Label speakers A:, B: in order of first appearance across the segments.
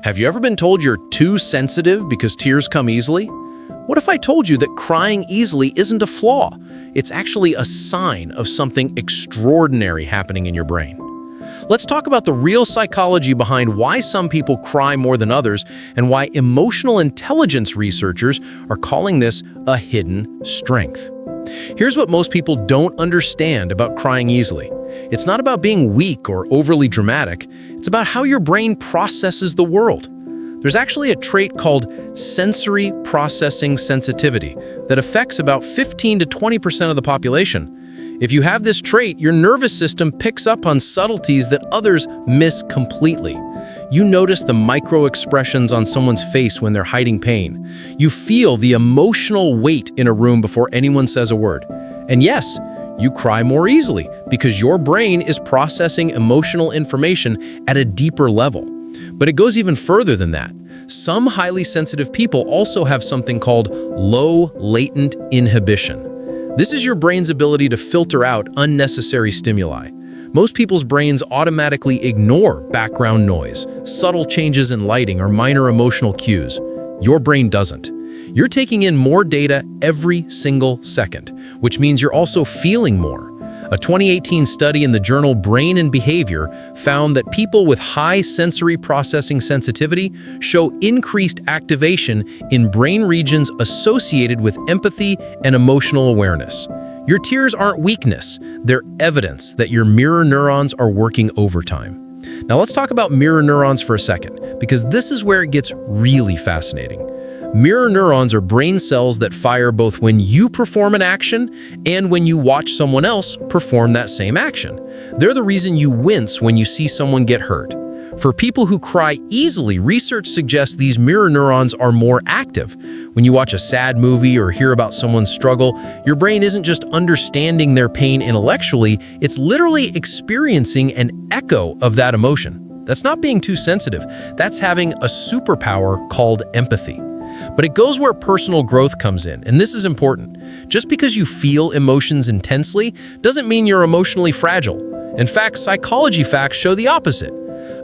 A: Have you ever been told you're too sensitive because tears come easily? What if I told you that crying easily isn't a flaw? It's actually a sign of something extraordinary happening in your brain. Let's talk about the real psychology behind why some people cry more than others and why emotional intelligence researchers are calling this a hidden strength. Here's what most people don't understand about crying easily. It's not about being weak or overly dramatic. It's about how your brain processes the world. There's actually a trait called sensory processing sensitivity that affects about 15 to 20% of the population. If you have this trait, your nervous system picks up on subtleties that others miss completely. You notice the micro expressions on someone's face when they're hiding pain. You feel the emotional weight in a room before anyone says a word. And yes, you cry more easily because your brain is processing emotional information at a deeper level. But it goes even further than that. Some highly sensitive people also have something called low latent inhibition. This is your brain's ability to filter out unnecessary stimuli. Most people's brains automatically ignore background noise, subtle changes in lighting, or minor emotional cues. Your brain doesn't. You're taking in more data every single second, which means you're also feeling more. A 2018 study in the journal Brain and Behavior found that people with high sensory processing sensitivity show increased activation in brain regions associated with empathy and emotional awareness. Your tears aren't weakness, they're evidence that your mirror neurons are working overtime. Now let's talk about mirror neurons for a second, because this is where it gets really fascinating. Mirror neurons are brain cells that fire both when you perform an action and when you watch someone else perform that same action. They're the reason you wince when you see someone get hurt. For people who cry easily, research suggests these mirror neurons are more active. When you watch a sad movie or hear about someone's struggle, your brain isn't just understanding their pain intellectually, it's literally experiencing an echo of that emotion. That's not being too sensitive. That's having a superpower called empathy. But it goes where personal growth comes in, and this is important. Just because you feel emotions intensely doesn't mean you're emotionally fragile. In fact, psychology facts show the opposite.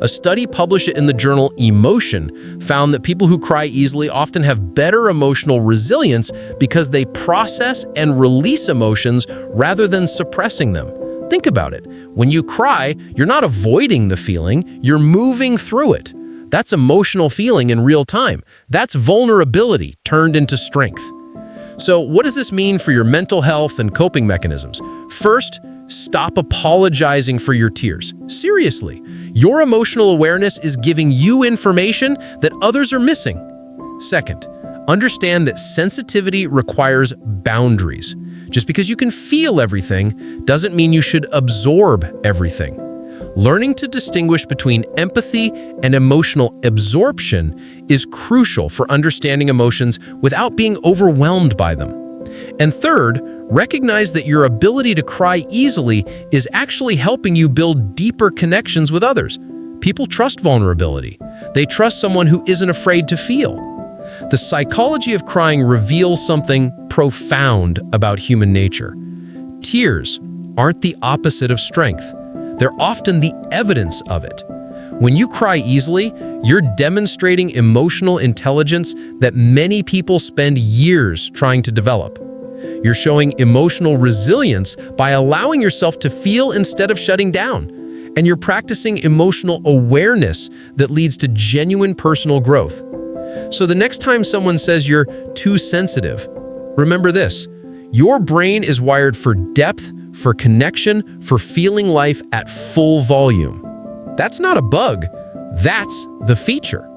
A: A study published in the journal Emotion found that people who cry easily often have better emotional resilience because they process and release emotions rather than suppressing them. Think about it. When you cry, you're not avoiding the feeling, you're moving through it. That's emotional feeling in real time. That's vulnerability turned into strength. So what does this mean for your mental health and coping mechanisms? First, stop apologizing for your tears. Seriously, your emotional awareness is giving you information that others are missing. Second, understand that sensitivity requires boundaries. Just because you can feel everything doesn't mean you should absorb everything. Learning to distinguish between empathy and emotional absorption is crucial for understanding emotions without being overwhelmed by them. And third, recognize that your ability to cry easily is actually helping you build deeper connections with others. People trust vulnerability. They trust someone who isn't afraid to feel. The psychology of crying reveals something profound about human nature. Tears aren't the opposite of strength. They're often the evidence of it. When you cry easily, you're demonstrating emotional intelligence that many people spend years trying to develop. You're showing emotional resilience by allowing yourself to feel instead of shutting down. And you're practicing emotional awareness that leads to genuine personal growth. So the next time someone says you're too sensitive, remember this: your brain is wired for depth, for connection, for feeling life at full volume. That's not a bug, that's the feature.